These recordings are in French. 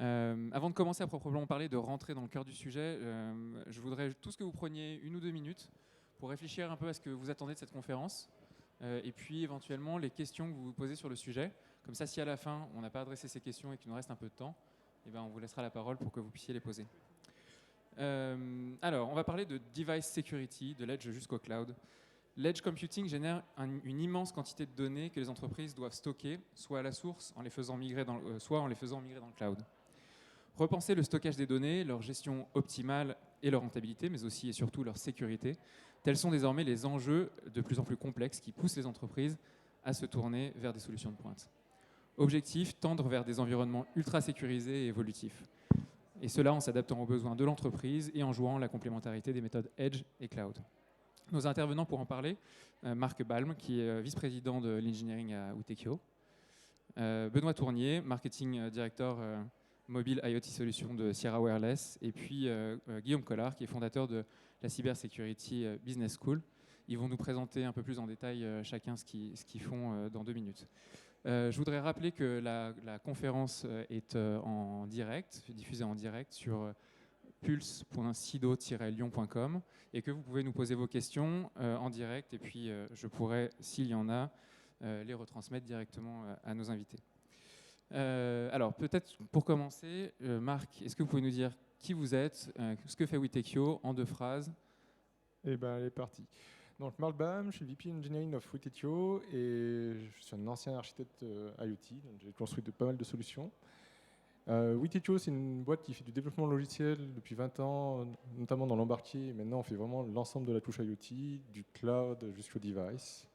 Avant de commencer à proprement parler, de rentrer dans le cœur du sujet, je voudrais tous que vous preniez 1 ou 2 minutes pour réfléchir un peu à ce que vous attendez de cette conférence et puis éventuellement les questions que vous vous posez sur le sujet. Comme ça, si à la fin, on n'a pas adressé ces questions et qu'il nous reste un peu de temps, eh ben, on vous laissera la parole pour que vous puissiez les poser. Alors, on va parler de device security, de l'edge jusqu'au cloud. L'edge computing génère une immense quantité de données que les entreprises doivent stocker, soit à la source, soit en les faisant migrer dans le cloud. Repenser le stockage des données, leur gestion optimale et leur rentabilité, mais aussi et surtout leur sécurité, tels sont désormais les enjeux de plus en plus complexes qui poussent les entreprises à se tourner vers des solutions de pointe. Objectif, tendre vers des environnements ultra sécurisés et évolutifs. Et cela en s'adaptant aux besoins de l'entreprise et en jouant la complémentarité des méthodes Edge et Cloud. Nos intervenants pour en parler, Marc Balm, qui est vice-président de l'engineering à Witekio, Benoît Tournier, marketing director mobile IoT Solutions de Sierra Wireless, et puis Guillaume Collard, qui est fondateur de la Cybersecurity Business School. Ils vont nous présenter un peu plus en détail chacun ce qu'ils font dans 2 minutes. Je voudrais rappeler que la conférence est en direct, diffusée en direct sur pulse.sido-lyon.com et que vous pouvez nous poser vos questions en direct et puis je pourrai, s'il y en a, les retransmettre directement à nos invités. Alors peut-être pour commencer, Marc, est-ce que vous pouvez nous dire qui vous êtes, ce que fait Witekio en 2 phrases? Eh bien, elle est partie. Donc, Marc Bam, je suis VP Engineering of Witekio et je suis un ancien architecte IoT. Donc j'ai construit pas mal de solutions. Witekio, c'est une boîte qui fait du développement logiciel depuis 20 ans, notamment dans l'embarqué. Maintenant, on fait vraiment l'ensemble de la touche IoT, du cloud jusqu'au device.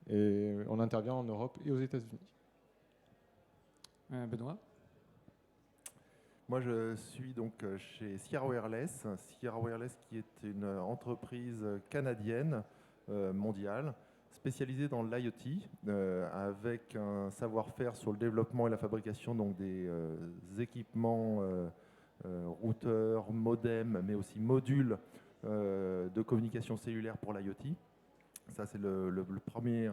Et on intervient en Europe et aux États-Unis. Benoît? Moi, je suis donc chez Sierra Wireless. Sierra Wireless qui est une entreprise canadienne mondiale spécialisée dans l'IoT avec un savoir-faire sur le développement et la fabrication donc, des équipements routeurs, modems, mais aussi modules de communication cellulaire pour l'IoT. Ça, c'est le premier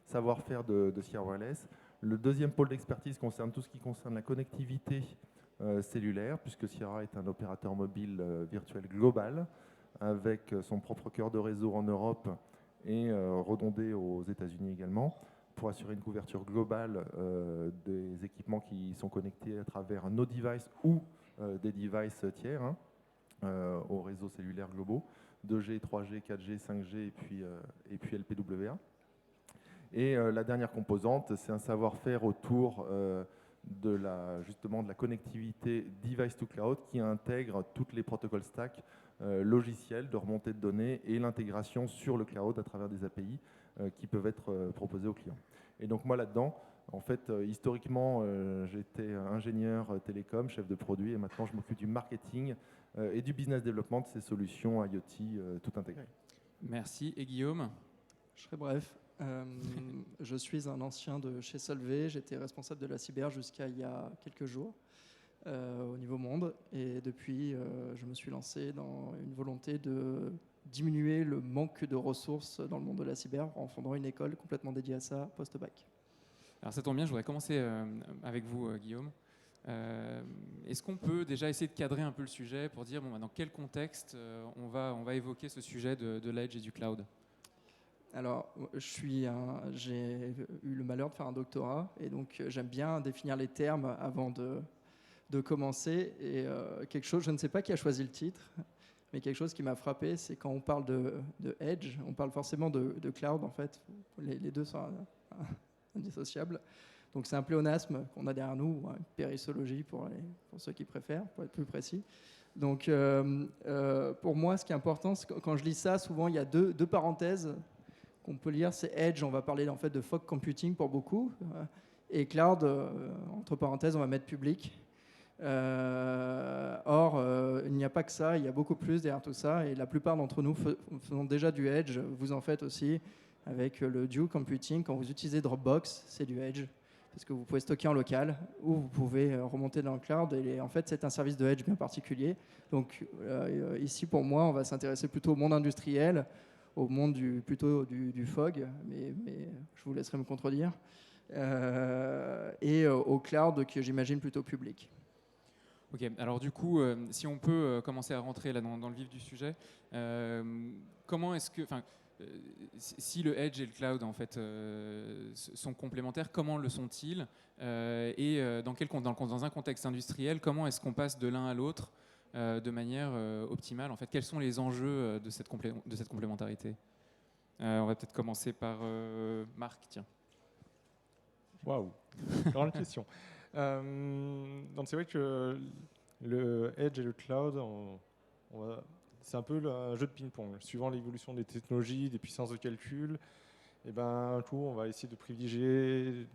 savoir-faire de Sierra Wireless. Le deuxième pôle d'expertise concerne tout ce qui concerne la connectivité cellulaire, puisque Sierra est un opérateur mobile virtuel global, avec son propre cœur de réseau en Europe et redondé aux États-Unis également, pour assurer une couverture globale des équipements qui sont connectés à travers nos devices ou des devices tiers aux réseaux cellulaires globaux, 2G, 3G, 4G, 5G et puis LPWA. Et la dernière composante, c'est un savoir-faire autour justement de la connectivité device to cloud qui intègre toutes les protocoles stack logiciels de remontée de données et l'intégration sur le cloud à travers des API qui peuvent être proposés aux clients. Et donc moi là-dedans, en fait, historiquement, j'étais ingénieur télécom, chef de produit, et maintenant je m'occupe du marketing et du business development de ces solutions IoT tout intégrées. Merci. Et Guillaume? Je serai bref. Je suis un ancien de chez Solvay. J'étais responsable de la cyber jusqu'à il y a quelques jours au niveau monde. Et depuis, je me suis lancé dans une volonté de diminuer le manque de ressources dans le monde de la cyber en fondant une école complètement dédiée à ça post-bac. Alors ça tombe bien, je voudrais commencer avec vous, Guillaume. Est-ce qu'on peut déjà essayer de cadrer un peu le sujet pour dire dans quel contexte on va évoquer ce sujet de l'edge et du cloud? Alors, j'ai eu le malheur de faire un doctorat et donc j'aime bien définir les termes avant de commencer. Et quelque chose, je ne sais pas qui a choisi le titre, mais quelque chose qui m'a frappé, c'est quand on parle de edge, on parle forcément de cloud en fait. Les deux sont indissociables. Donc c'est un pléonasme qu'on a derrière nous, ou une périssologie pour ceux qui préfèrent, pour être plus précis. Donc pour moi, ce qui est important, c'est quand je lis ça, souvent il y a deux parenthèses qu'on peut lire, c'est Edge, on va parler en fait de fog computing pour beaucoup, et Cloud, entre parenthèses, on va mettre public. Or, il n'y a pas que ça, il y a beaucoup plus derrière tout ça, et la plupart d'entre nous faisons déjà du Edge, vous en faites aussi, avec le Dual Computing. Quand vous utilisez Dropbox, c'est du Edge, parce que vous pouvez stocker en local, ou vous pouvez remonter dans le cloud, et en fait, c'est un service de Edge bien particulier. Donc, ici, pour moi, on va s'intéresser plutôt au monde industriel, au monde plutôt du fog, mais je vous laisserai me contredire, et au cloud que j'imagine plutôt public. Ok, alors du coup, si on peut commencer à rentrer là dans le vif du sujet, comment est-ce que, si le edge et le cloud en fait sont complémentaires, comment le sont-ils dans un contexte industriel, comment est-ce qu'on passe de l'un à l'autre de manière optimale en fait, quels sont les enjeux de cette complémentarité? On va peut-être commencer par Marc, tiens. Waouh, grande question. Donc c'est vrai que le Edge et le Cloud, c'est un peu un jeu de ping-pong. Suivant l'évolution des technologies, des puissances de calcul, et ben, un coup, on va essayer de privilégier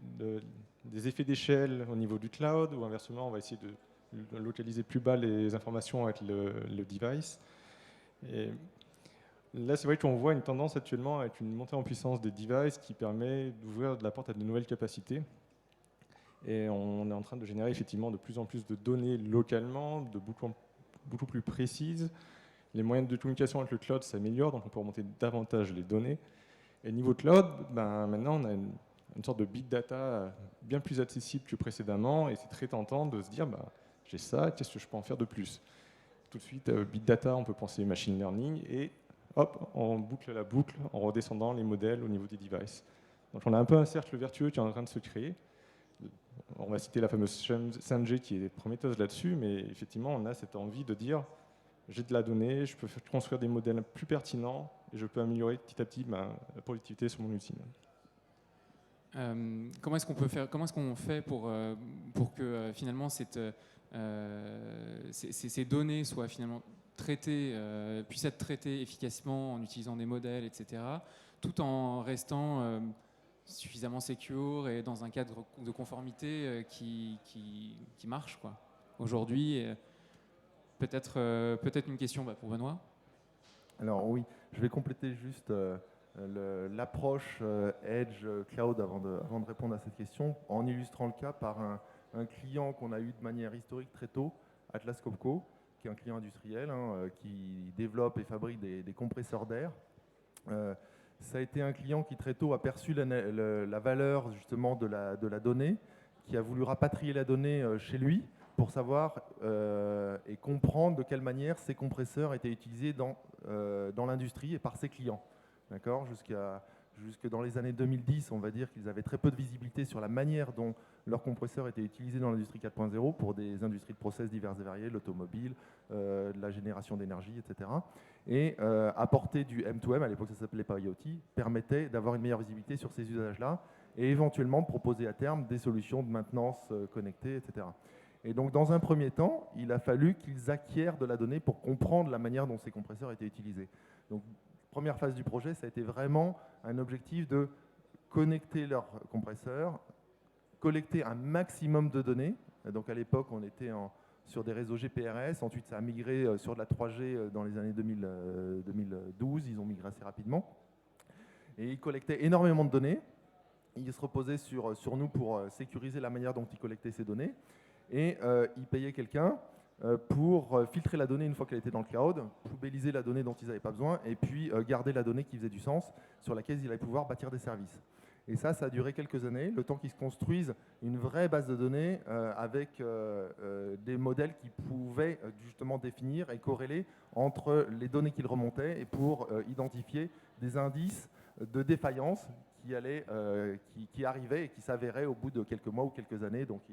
des effets d'échelle au niveau du cloud, ou inversement, on va essayer de localiser plus bas les informations avec le device. Et là, c'est vrai qu'on voit une tendance actuellement avec une montée en puissance des devices qui permet d'ouvrir la porte à de nouvelles capacités. Et on est en train de générer effectivement de plus en plus de données localement, de beaucoup plus précises. Les moyens de communication avec le cloud s'améliorent, donc on peut remonter davantage les données. Et niveau cloud, maintenant on a une sorte de big data bien plus accessible que précédemment, et c'est très tentant de se dire, j'ai ça, qu'est-ce que je peux en faire de plus? Tout de suite, big data, on peut penser machine learning, et hop, on boucle la boucle en redescendant les modèles au niveau des devices. Donc on a un peu un cercle vertueux qui est en train de se créer. On va citer la fameuse Sanjay qui est prometteuse là-dessus, mais effectivement, on a cette envie de dire j'ai de la donnée, je peux construire des modèles plus pertinents et je peux améliorer petit à petit la productivité sur mon usine. Comment est-ce qu'on fait pour que finalement ces données soient finalement traitées, puissent être traitées efficacement en utilisant des modèles, etc., tout en restant suffisamment secure et dans un cadre de conformité qui marche, quoi. Aujourd'hui, peut-être une question pour Benoît. Alors oui, je vais compléter juste l'approche Edge Cloud avant de répondre à cette question, en illustrant le cas par un client qu'on a eu de manière historique très tôt, Atlas Copco, qui est un client industriel qui développe et fabrique des compresseurs d'air. Ça a été un client qui très tôt a perçu la valeur justement de la donnée, qui a voulu rapatrier la donnée chez lui pour savoir et comprendre de quelle manière ces compresseurs étaient utilisés dans l'industrie et par ses clients. D'accord ? Jusque dans les années 2010, on va dire qu'ils avaient très peu de visibilité sur la manière dont leurs compresseurs étaient utilisés dans l'industrie 4.0 pour des industries de process diverses et variées, l'automobile, de la génération d'énergie, etc. Et apporter du M2M, à l'époque ça s'appelait pas IoT, permettait d'avoir une meilleure visibilité sur ces usages-là et éventuellement de proposer à terme des solutions de maintenance connectée, etc. Et donc dans un premier temps, il a fallu qu'ils acquièrent de la donnée pour comprendre la manière dont ces compresseurs étaient utilisés. Donc première phase du projet, ça a été vraiment un objectif de connecter leurs compresseurs, collecter un maximum de données. Donc à l'époque, on était sur des réseaux GPRS. Ensuite, ça a migré sur de la 3G dans les années 2012. Ils ont migré assez rapidement. Et ils collectaient énormément de données. Ils se reposaient sur nous pour sécuriser la manière dont ils collectaient ces données. Et ils payaient quelqu'un pour filtrer la donnée une fois qu'elle était dans le cloud, poubelliser la donnée dont ils n'avaient pas besoin, et puis garder la donnée qui faisait du sens, sur laquelle ils allaient pouvoir bâtir des services. Et ça a duré quelques années, le temps qu'ils se construisent une vraie base de données avec des modèles qui pouvaient justement définir et corréler entre les données qu'ils remontaient et pour identifier des indices de défaillance qui arrivaient et qui s'avéraient au bout de quelques mois ou quelques années. Donc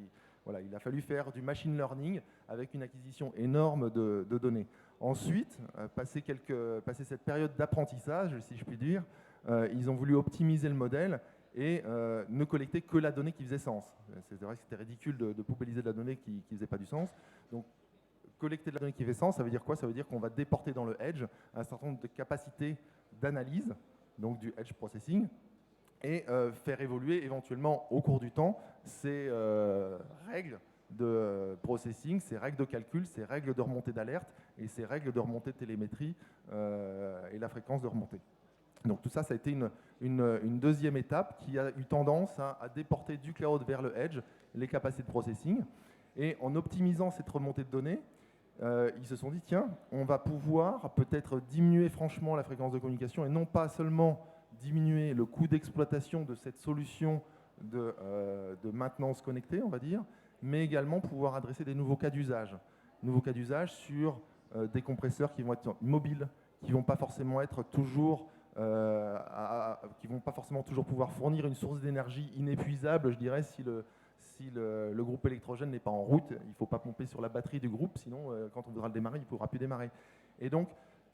voilà, il a fallu faire du machine learning avec une acquisition énorme de données. Ensuite, passé cette période d'apprentissage, si je puis dire, ils ont voulu optimiser le modèle et ne collecter que la donnée qui faisait sens. C'est vrai que c'était ridicule de poubelliser de la donnée qui ne faisait pas du sens. Donc, collecter de la donnée qui fait sens, ça veut dire quoi? Ça veut dire qu'on va déporter dans le edge un certain nombre de capacités d'analyse, donc du edge processing, et faire évoluer éventuellement au cours du temps ces règles de processing, ces règles de calcul, ces règles de remontée d'alerte et ces règles de remontée de télémétrie et la fréquence de remontée. Donc tout ça, ça a été une deuxième étape qui a eu tendance à déporter du cloud vers le edge les capacités de processing. Et en optimisant cette remontée de données, ils se sont dit, tiens, on va pouvoir peut-être diminuer franchement la fréquence de communication et non pas seulement diminuer le coût d'exploitation de cette solution de maintenance connectée, on va dire, mais également pouvoir adresser des nouveaux cas d'usage. nouveaux cas d'usage sur des compresseurs qui vont être mobiles, qui vont pas forcément être toujours qui vont pas forcément toujours pouvoir fournir une source d'énergie inépuisable, je dirais, si le groupe électrogène n'est pas en route. Il ne faut pas pomper sur la batterie du groupe, sinon quand on voudra le démarrer, il ne pourra plus démarrer. Et donc,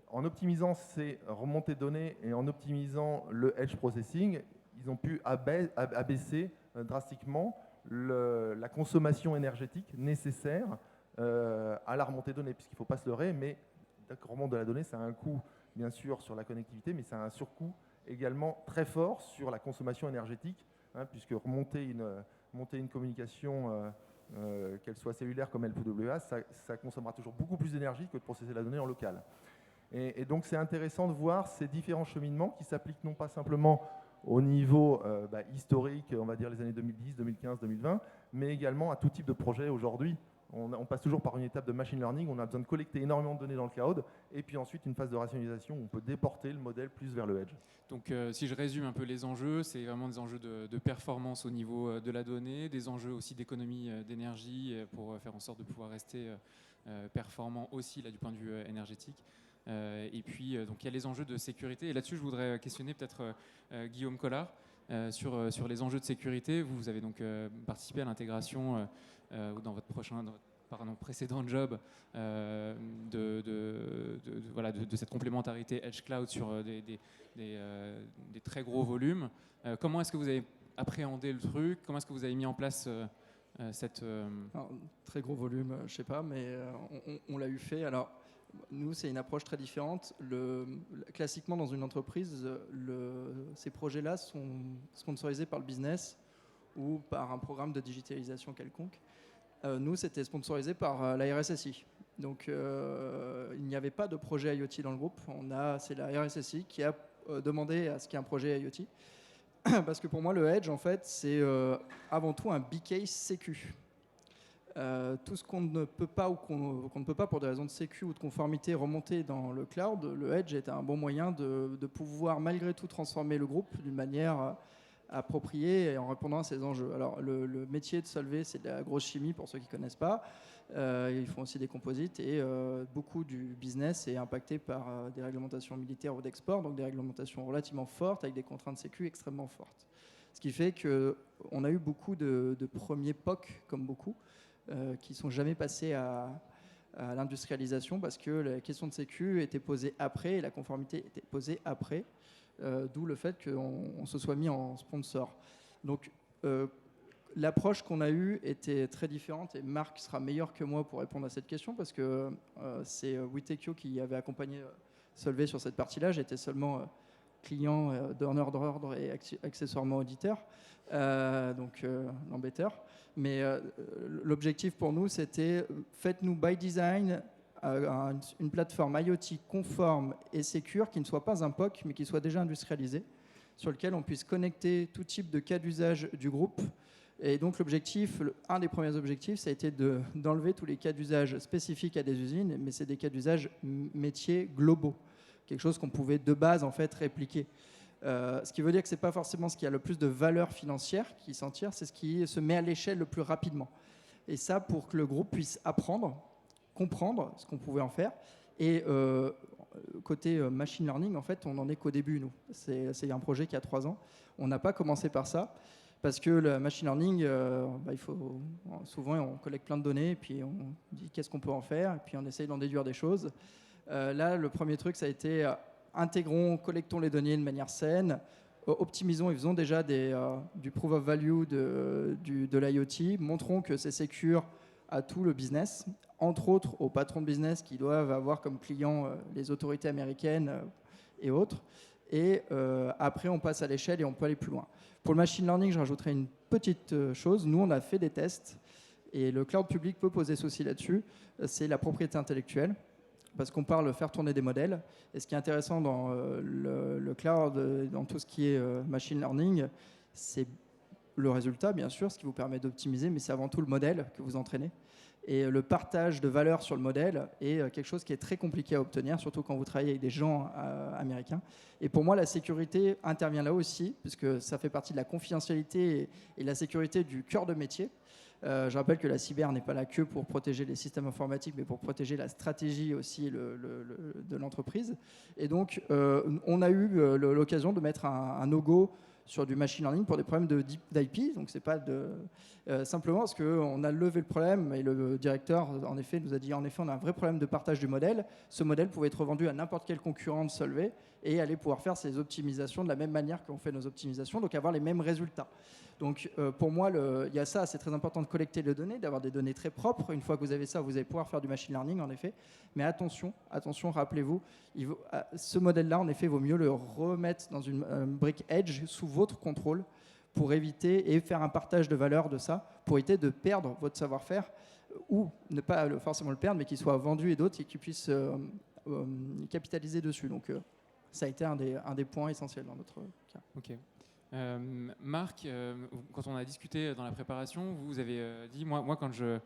en optimisant ces remontées de données et en optimisant le edge processing, ils ont pu abaisser drastiquement la consommation énergétique nécessaire à la remontée de données, puisqu'il ne faut pas se leurrer, mais le remonte de la donnée, ça a un coût, bien sûr, sur la connectivité, mais ça a un surcoût également très fort sur la consommation énergétique, puisque monter une communication, qu'elle soit cellulaire comme LPWA, ça consommera toujours beaucoup plus d'énergie que de processer la donnée en local. Et donc, c'est intéressant de voir ces différents cheminements qui s'appliquent non pas simplement au niveau historique, on va dire les années 2010, 2015, 2020, mais également à tout type de projet aujourd'hui. On passe toujours par une étape de machine learning, on a besoin de collecter énormément de données dans le cloud, et puis ensuite une phase de rationalisation où on peut déporter le modèle plus vers le edge. Donc si je résume un peu les enjeux, c'est vraiment des enjeux de performance au niveau de la donnée, des enjeux aussi d'économie d'énergie pour faire en sorte de pouvoir rester performant aussi là, du point de vue énergétique. Et puis donc il y a les enjeux de sécurité, et là-dessus je voudrais questionner peut-être Guillaume Collard sur les enjeux de sécurité. Vous avez donc participé à l'intégration dans votre précédent job de cette complémentarité Edge Cloud sur des très gros volumes. Comment est-ce que vous avez appréhendé le truc? Comment est-ce que vous avez mis en place cette... Alors, très gros volume, je ne sais pas, mais on l'a eu fait. Alors, nous, c'est une approche très différente. Classiquement, dans une entreprise, ces projets-là sont sponsorisés par le business ou par un programme de digitalisation quelconque. Nous, c'était sponsorisé par la RSSI. Donc, il n'y avait pas de projet IoT dans le groupe. C'est la RSSI qui a demandé à ce qu'il y ait un projet IoT. Parce que pour moi, le Edge, en fait, c'est avant tout un big-case sécu. Tout ce qu'on ne peut pas ou qu'on ne peut pas pour des raisons de sécu ou de conformité remonter dans le cloud, le Edge est un bon moyen de pouvoir malgré tout transformer le groupe d'une manière appropriée et en répondant à ces enjeux. Alors le métier de Solvay, c'est de la grosse chimie pour ceux qui ne connaissent pas. Ils font aussi des composites et beaucoup du business est impacté par des réglementations militaires ou d'export, donc des réglementations relativement fortes avec des contraintes sécu extrêmement fortes. Ce qui fait qu'on a eu beaucoup de premiers POC, comme beaucoup, qui ne sont jamais passés à l'industrialisation parce que la question de sécu était posée après et la conformité était posée après, d'où le fait qu'on se soit mis en sponsor. Donc l'approche qu'on a eue était très différente et Marc sera meilleur que moi pour répondre à cette question parce que c'est Witekio qui avait accompagné Solvay sur cette partie-là. J'étais seulement client, donneur d'ordre et accessoirement auditeur, donc l'embêteur. Mais l'objectif pour nous, c'était faites-nous by design une plateforme IoT conforme et sécure qui ne soit pas un POC, mais qui soit déjà industrialisée, sur lequel on puisse connecter tout type de cas d'usage du groupe. Et donc l'objectif, un des premiers objectifs, ça a été d'enlever tous les cas d'usage spécifiques à des usines, mais c'est des cas d'usage métiers globaux, quelque chose qu'on pouvait de base en fait répliquer. Ce qui veut dire que ce n'est pas forcément ce qui a le plus de valeur financière qui s'en tire, c'est ce qui se met à l'échelle le plus rapidement. Et ça, pour que le groupe puisse apprendre, comprendre ce qu'on pouvait en faire. Et côté machine learning, en fait, on n'en est qu'au début, nous. C'est un projet qui a 3 ans. On n'a pas commencé par ça, parce que le machine learning, souvent, on collecte plein de données, et puis on dit qu'est-ce qu'on peut en faire, et puis on essaye d'en déduire des choses. Là, le premier truc, ça a été... collectons les données de manière saine, optimisons et faisons déjà du proof of value de l'IoT, montrons que c'est secure à tout le business, entre autres aux patrons de business qui doivent avoir comme clients les autorités américaines et autres. Et après, on passe à l'échelle et on peut aller plus loin. Pour le machine learning, je rajouterai une petite chose. Nous, on a fait des tests et le cloud public peut poser souci là-dessus. C'est la propriété intellectuelle. Parce qu'on parle de faire tourner des modèles. Et ce qui est intéressant dans le cloud, dans tout ce qui est machine learning, c'est le résultat, bien sûr, ce qui vous permet d'optimiser, mais c'est avant tout le modèle que vous entraînez. Et le partage de valeur sur le modèle est quelque chose qui est très compliqué à obtenir, surtout quand vous travaillez avec des gens américains. Et pour moi, la sécurité intervient là aussi, puisque ça fait partie de la confidentialité et la sécurité du cœur de métier. Je rappelle que la cyber n'est pas là que pour protéger les systèmes informatiques, mais pour protéger la stratégie aussi de l'entreprise. Et donc, on a eu l'occasion de mettre un no-go sur du machine learning pour des problèmes d'IP. Donc, c'est pas simplement parce qu'on a levé le problème et le directeur, en effet, nous a dit en effet, on a un vrai problème de partage du modèle. Ce modèle pouvait être revendu à n'importe quel concurrent de Solvay et aller pouvoir faire ses optimisations de la même manière qu'on fait nos optimisations, donc avoir les mêmes résultats. Donc pour moi, il y a ça, c'est très important de collecter les données, d'avoir des données très propres. Une fois que vous avez ça, vous allez pouvoir faire du machine learning, en effet. Mais attention, rappelez-vous, ce modèle-là, en effet, il vaut mieux le remettre dans une brique Edge sous votre contrôle pour éviter et faire un partage de valeur de ça, pour éviter de perdre votre savoir-faire ou ne pas forcément le perdre, mais qu'il soit vendu et d'autres et qu'ils puissent capitaliser dessus. Donc ça a été un des points essentiels dans notre cas. Ok. Marc, quand on a discuté dans la préparation, vous avez dit, moi quand je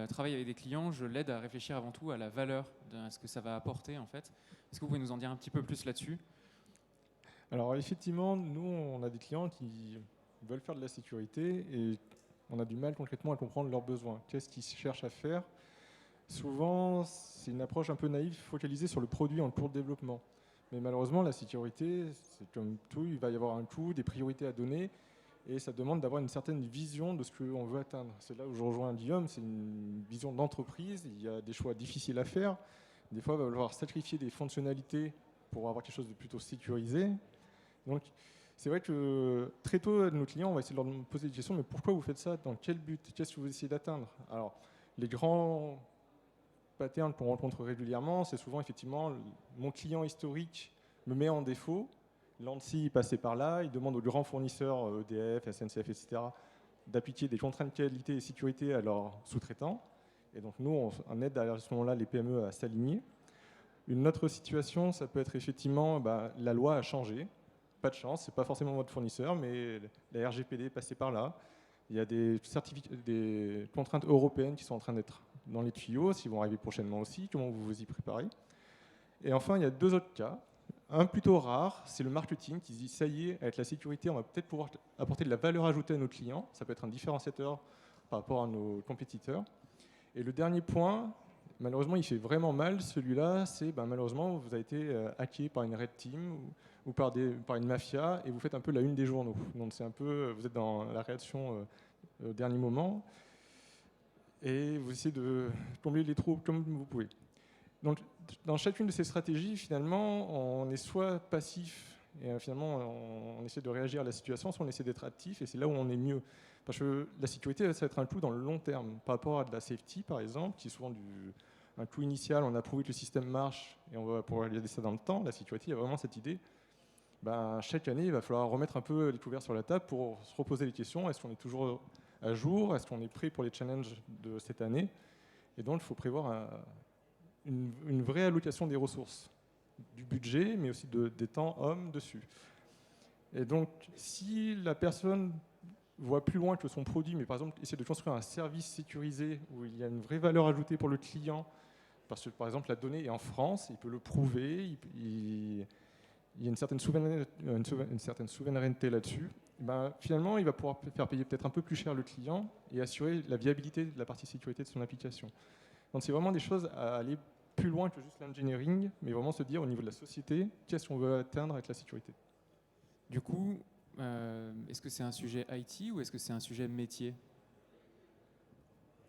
travaille avec des clients, je l'aide à réfléchir avant tout à la valeur, à ce que ça va apporter en fait. Est-ce que vous pouvez nous en dire un petit peu plus là-dessus ? Alors effectivement, nous, on a des clients qui veulent faire de la sécurité et on a du mal concrètement à comprendre leurs besoins. Qu'est-ce qu'ils cherchent à faire ? Souvent, c'est une approche un peu naïve, focalisée sur le produit en cours de développement. Mais malheureusement, la sécurité, c'est comme tout, il va y avoir un coût, des priorités à donner, et ça demande d'avoir une certaine vision de ce qu'on veut atteindre. C'est là où je rejoins Guillaume, c'est une vision d'entreprise, il y a des choix difficiles à faire. Des fois, il va falloir sacrifier des fonctionnalités pour avoir quelque chose de plutôt sécurisé. Donc, c'est vrai que très tôt, nos clients, on va essayer de leur poser des questions, mais pourquoi vous faites ça ? Dans quel but ? Qu'est-ce que vous essayez d'atteindre ? Alors, les grands patterns qu'on rencontre régulièrement, c'est souvent effectivement mon client historique me met en défaut, l'ANSSI est passé par là, il demande aux grands fournisseurs EDF, SNCF, etc. d'appliquer des contraintes de qualité et sécurité à leurs sous-traitants. Et donc nous, on aide à ce moment-là les PME à s'aligner. Une autre situation, ça peut être effectivement, la loi a changé. Pas de chance, c'est pas forcément votre fournisseur, mais la RGPD est passée par là. Il y a des contraintes européennes qui sont en train d'être dans les tuyaux, s'ils vont arriver prochainement aussi, comment vous vous y préparez. Et enfin, il y a deux autres cas. Un plutôt rare, c'est le marketing qui se dit ça y est, avec la sécurité, on va peut-être pouvoir apporter de la valeur ajoutée à nos clients. Ça peut être un différenciateur par rapport à nos compétiteurs. Et le dernier point, malheureusement, il fait vraiment mal, celui-là, c'est malheureusement, vous avez été hacké par une red team ou par une mafia et vous faites un peu la une des journaux. Donc c'est un peu, vous êtes dans la réaction au dernier moment et vous essayez de combler les trous comme vous pouvez. Donc dans chacune de ces stratégies, finalement, on est soit passif et finalement on essaie de réagir à la situation, soit on essaie d'être actif et c'est là où on est mieux. Parce que la sécurité, ça va être un coût dans le long terme. Par rapport à de la safety, par exemple, qui est souvent un coût initial, on a prouvé que le système marche et on va pouvoir réaliser ça dans le temps. La sécurité, il y a vraiment cette idée. Chaque année, il va falloir remettre un peu les couverts sur la table pour se reposer les questions. Est-ce qu'on est toujours à jour ? Est-ce qu'on est prêt pour les challenges de cette année ? Et donc, il faut prévoir une vraie allocation des ressources, du budget, mais aussi des temps hommes dessus. Et donc, si la personne voit plus loin que son produit, mais par exemple, essaie de construire un service sécurisé où il y a une vraie valeur ajoutée pour le client, parce que par exemple, la donnée est en France, il peut le prouver, il y a une certaine souveraineté là-dessus, finalement, il va pouvoir faire payer peut-être un peu plus cher le client et assurer la viabilité de la partie sécurité de son application. Donc, c'est vraiment des choses à aller plus loin que juste l'engineering, mais vraiment se dire au niveau de la société, qu'est-ce qu'on veut atteindre avec la sécurité. Du coup, est-ce que c'est un sujet IT ou est-ce que c'est un sujet métier ?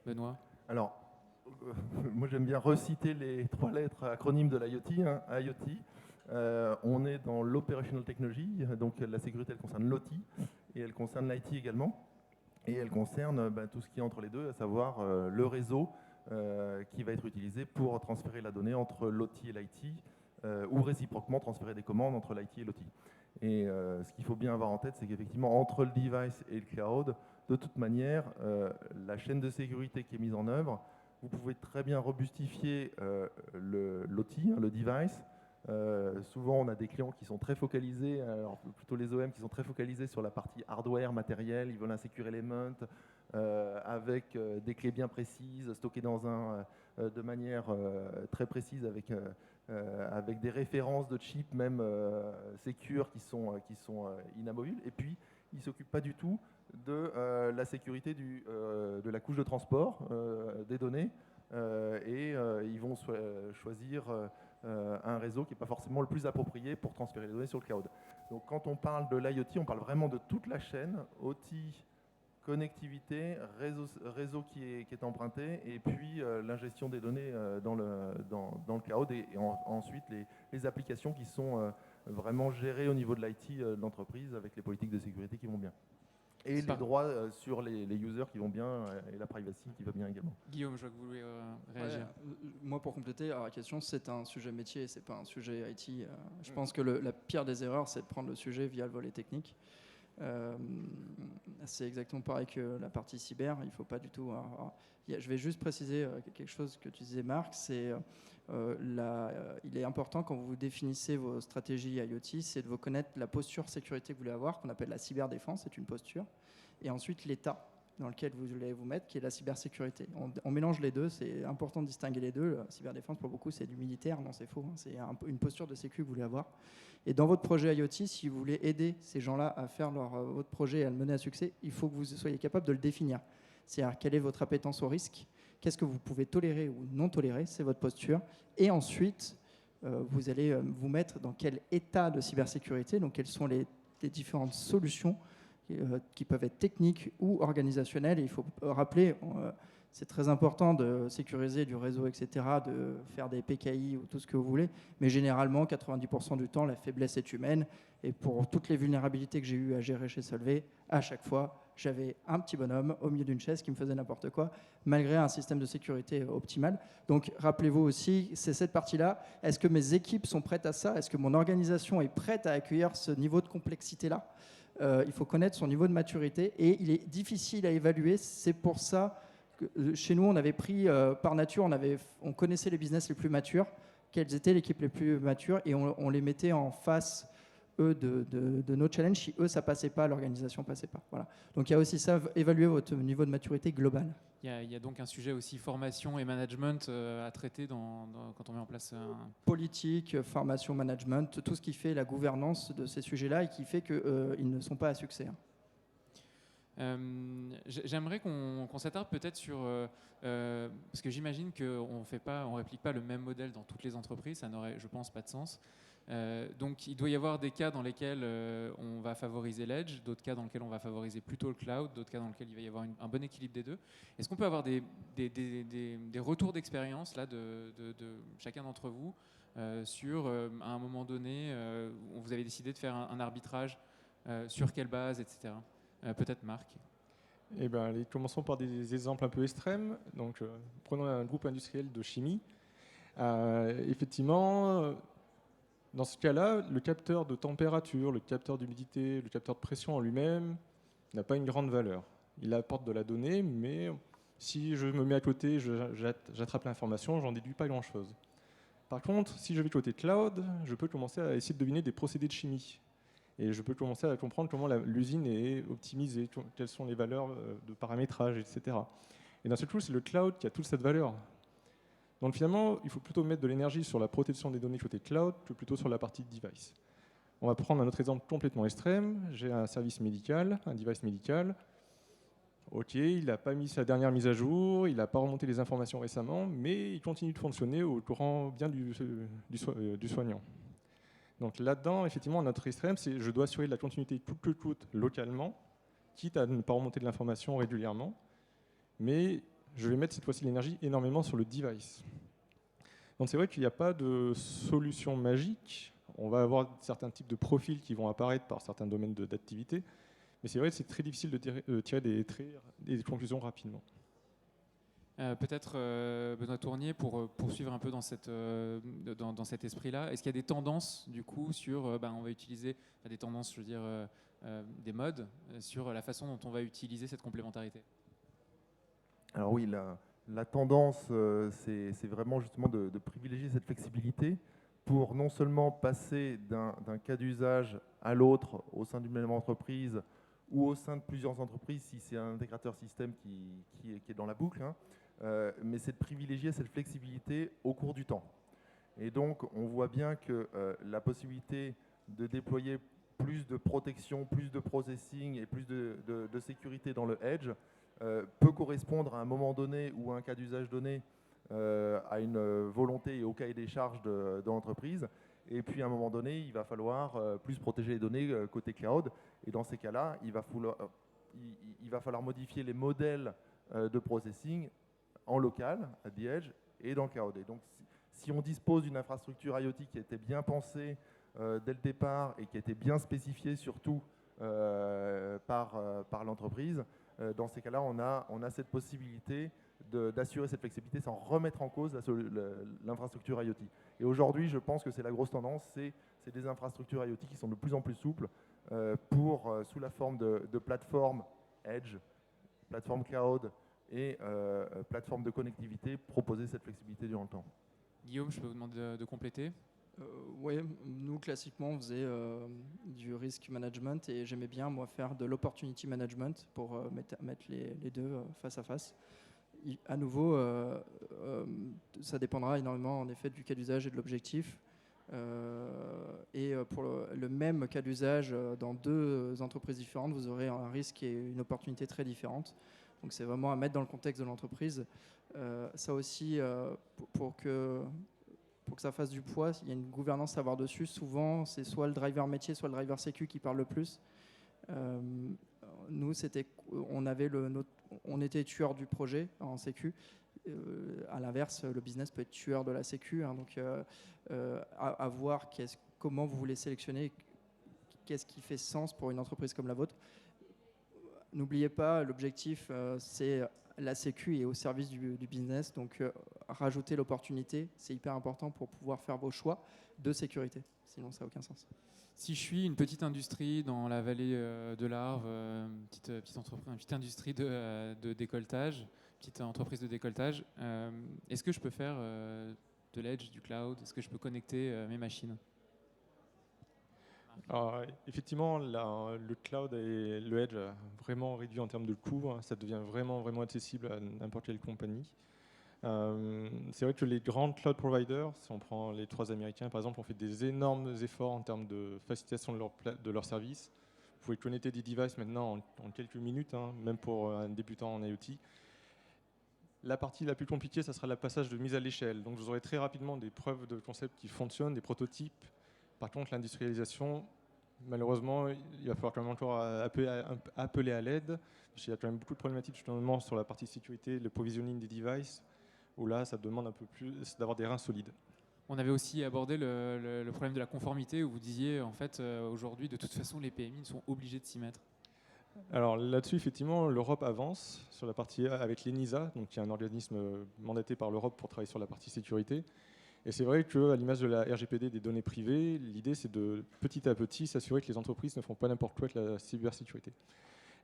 Benoît ? Alors, moi j'aime bien reciter les 3 lettres acronymes de l'IoT. IoT. On est dans l'operational technology, donc la sécurité elle concerne l'OT et elle concerne l'IT également. Et elle concerne tout ce qui est entre les deux, à savoir le réseau qui va être utilisé pour transférer la donnée entre l'OT et l'IT ou réciproquement transférer des commandes entre l'IT et l'OT. Et ce qu'il faut bien avoir en tête, c'est qu'effectivement, entre le device et le cloud, de toute manière, la chaîne de sécurité qui est mise en œuvre, vous pouvez très bien robustifier l'OT, le device. Souvent, on a des clients qui sont très focalisés, alors plutôt les OM qui sont très focalisés sur la partie hardware, matériel. Ils veulent un secure element avec des clés bien précises, stockées de manière très précise avec des références de chips même secure qui sont inamovibles. Et puis, ils ne s'occupent pas du tout de la sécurité de la couche de transport des données. Ils vont choisir un réseau qui n'est pas forcément le plus approprié pour transférer les données sur le cloud. Donc quand on parle de l'IoT, on parle vraiment de toute la chaîne, OT, connectivité, réseau qui est emprunté, et puis l'ingestion des données dans le cloud, et ensuite les applications qui sont vraiment gérées au niveau de l'IT de l'entreprise, avec les politiques de sécurité qui vont bien. Et les droits sur les users qui vont bien, et la privacy qui va bien également. Guillaume, je vois que vous voulez réagir. Moi, pour compléter, la question, c'est un sujet métier, c'est pas un sujet IT. Je pense que la pire des erreurs, c'est de prendre le sujet via le volet technique. C'est exactement pareil que la partie cyber. Il faut pas du tout. Je vais juste préciser quelque chose que tu disais, Marc. C'est il est important quand vous définissez vos stratégies IoT, c'est de vous connaître la posture sécurité que vous voulez avoir, qu'on appelle la cyberdéfense, c'est une posture, et ensuite l'état dans lequel vous voulez vous mettre, qui est la cybersécurité. On mélange les deux, c'est important de distinguer les deux. La cyberdéfense, pour beaucoup, c'est du militaire. Non, c'est faux. C'est une posture de sécu que vous voulez avoir. Et dans votre projet IoT, si vous voulez aider ces gens-là à faire votre projet et à le mener à succès, il faut que vous soyez capable de le définir. C'est-à-dire, quelle est votre appétence au risque ? Qu'est-ce que vous pouvez tolérer ou non tolérer ? C'est votre posture. Et ensuite, vous allez vous mettre dans quel état de cybersécurité, donc quelles sont les différentes solutions qui peuvent être techniques ou organisationnelles. Et il faut rappeler, c'est très important de sécuriser du réseau, etc., de faire des PKI ou tout ce que vous voulez, mais généralement, 90% du temps, la faiblesse est humaine. Et pour toutes les vulnérabilités que j'ai eues à gérer chez Solvay, à chaque fois, j'avais un petit bonhomme au milieu d'une chaise qui me faisait n'importe quoi, malgré un système de sécurité optimal. Donc, rappelez-vous aussi, c'est cette partie-là. Est-ce que mes équipes sont prêtes à ça ? Est-ce que mon organisation est prête à accueillir ce niveau de complexité-là ? Il faut connaître son niveau de maturité et il est difficile à évaluer. C'est pour ça que chez nous, on avait pris par nature, on connaissait les business les plus matures, quelles étaient l'équipe les plus matures, et on les mettait en face, eux, de nos challenges. Si eux, ça passait pas, l'organisation passait pas. Voilà. Donc il y a aussi ça, évaluer votre niveau de maturité global. Il y a donc un sujet aussi formation et management à traiter quand on met en place un... Politique, formation, management, tout ce qui fait la gouvernance de ces sujets-là et qui fait qu'ils ne sont pas à succès. J'aimerais qu'on s'attarde peut-être sur... parce que j'imagine qu'on ne réplique pas le même modèle dans toutes les entreprises, ça n'aurait, je pense, pas de sens. Donc il doit y avoir des cas dans lesquels on va favoriser l'edge, d'autres cas dans lesquels on va favoriser plutôt le cloud, d'autres cas dans lesquels il va y avoir un bon équilibre des deux. Est-ce qu'on peut avoir des retours d'expérience là, de chacun d'entre vous sur, à un moment donné, vous avez décidé de faire un arbitrage, sur quelle base, etc. Peut-être Marc. Eh ben, commençons par des exemples un peu extrêmes. Donc, prenons un groupe industriel de chimie. Effectivement, dans ce cas-là, le capteur de température, le capteur d'humidité, le capteur de pression en lui-même n'a pas une grande valeur. Il apporte de la donnée, mais si je me mets à côté, j'attrape l'information, j'en déduis pas grand-chose. Par contre, si je vais côté cloud, je peux commencer à essayer de deviner des procédés de chimie. Et je peux commencer à comprendre comment l'usine est optimisée, quelles sont les valeurs de paramétrage, etc. Et d'un seul coup, c'est le cloud qui a toute cette valeur. Donc finalement, il faut plutôt mettre de l'énergie sur la protection des données côté cloud que plutôt sur la partie device. On va prendre un autre exemple complètement extrême. J'ai un service médical, un device médical. Ok, il n'a pas mis sa dernière mise à jour, il n'a pas remonté les informations récemment, mais il continue de fonctionner au courant bien du soignant. Donc là-dedans, effectivement, notre extrême, c'est je dois assurer de la continuité coûte que coûte localement, quitte à ne pas remonter de l'information régulièrement, mais je vais mettre cette fois-ci l'énergie énormément sur le device. Donc c'est vrai qu'il n'y a pas de solution magique. On va avoir certains types de profils qui vont apparaître par certains domaines d'activité, mais c'est vrai que c'est très difficile de tirer des conclusions rapidement. Peut-être Benoît Tournier, pour poursuivre un peu dans cet esprit-là, est-ce qu'il y a des tendances du coup sur, on va utiliser des tendances, je veux dire, des modes sur la façon dont on va utiliser cette complémentarité ? Alors oui, la tendance, c'est vraiment justement de privilégier cette flexibilité pour non seulement passer d'un cas d'usage à l'autre au sein d'une même entreprise ou au sein de plusieurs entreprises si c'est un intégrateur système qui est dans la boucle, hein, mais c'est de privilégier cette flexibilité au cours du temps. Et donc, on voit bien que la possibilité de déployer plus de protection, plus de processing et plus de sécurité dans le edge peut correspondre à un moment donné ou à un cas d'usage donné à une volonté et au cahier des charges de l'entreprise. Et puis à un moment donné, il va falloir plus protéger les données côté cloud. Et dans ces cas-là, il va falloir modifier les modèles de processing en local, à the edge, et dans le cloud. Et donc, si on dispose d'une infrastructure IoT qui a été bien pensée dès le départ et qui a été bien spécifiée surtout par l'entreprise, dans ces cas-là, on a cette possibilité d'assurer cette flexibilité sans remettre en cause l'infrastructure IoT. Et aujourd'hui, je pense que c'est la grosse tendance, c'est des infrastructures IoT qui sont de plus en plus souples sous la forme de plateformes edge, plateforme cloud et plateforme de connectivité, proposer cette flexibilité durant le temps. Guillaume, je peux vous demander de compléter? Oui, nous classiquement on faisait du risk management et j'aimais bien moi faire de l'opportunity management pour mettre les deux face à face. À nouveau, ça dépendra énormément en effet du cas d'usage et de l'objectif. Et pour le même cas d'usage dans deux entreprises différentes, vous aurez un risque et une opportunité très différentes. Donc c'est vraiment à mettre dans le contexte de l'entreprise. Ça aussi, pour que ça fasse du poids, il y a une gouvernance à avoir dessus. Souvent, c'est soit le driver métier, soit le driver sécu qui parle le plus. Nous, on était tueur du projet en sécu. À l'inverse, le business peut être tueur de la sécu. Hein, donc, à voir comment vous voulez sélectionner, qu'est-ce qui fait sens pour une entreprise comme la vôtre. N'oubliez pas, l'objectif, c'est la sécu est au service du business. Donc, rajouter l'opportunité, c'est hyper important pour pouvoir faire vos choix de sécurité. Sinon, ça n'a aucun sens. Si je suis une petite industrie dans la vallée de l'Arve, une petite industrie de décolletage, petite entreprise de décolletage, est-ce que je peux faire de l'edge, du cloud? Est-ce que je peux connecter mes machines? Alors, effectivement, le cloud et le edge a vraiment réduit en termes de coûts. Hein, ça devient vraiment, vraiment accessible à n'importe quelle compagnie. C'est vrai que les grands cloud providers, si on prend les 3 américains par exemple, ont fait des énormes efforts en termes de facilitation de leur service. Vous pouvez connecter des devices maintenant en quelques minutes, hein, même pour un débutant en IoT. La partie la plus compliquée, ça sera le passage de mise à l'échelle. Donc vous aurez très rapidement des preuves de concept qui fonctionnent, des prototypes. Par contre, l'industrialisation, malheureusement, il va falloir quand même encore appeler à l'aide. Il y a quand même beaucoup de problématiques justement sur la partie sécurité, le provisioning des devices, où là, ça demande un peu plus d'avoir des reins solides. On avait aussi abordé le problème de la conformité, où vous disiez, en fait, aujourd'hui, de toute façon, les PMI sont obligés de s'y mettre. Alors là-dessus, effectivement, l'Europe avance sur la partie avec l'ENISA, donc qui est un organisme mandaté par l'Europe pour travailler sur la partie sécurité. Et c'est vrai qu'à l'image de la RGPD des données privées, l'idée c'est de petit à petit s'assurer que les entreprises ne font pas n'importe quoi avec la cybersécurité.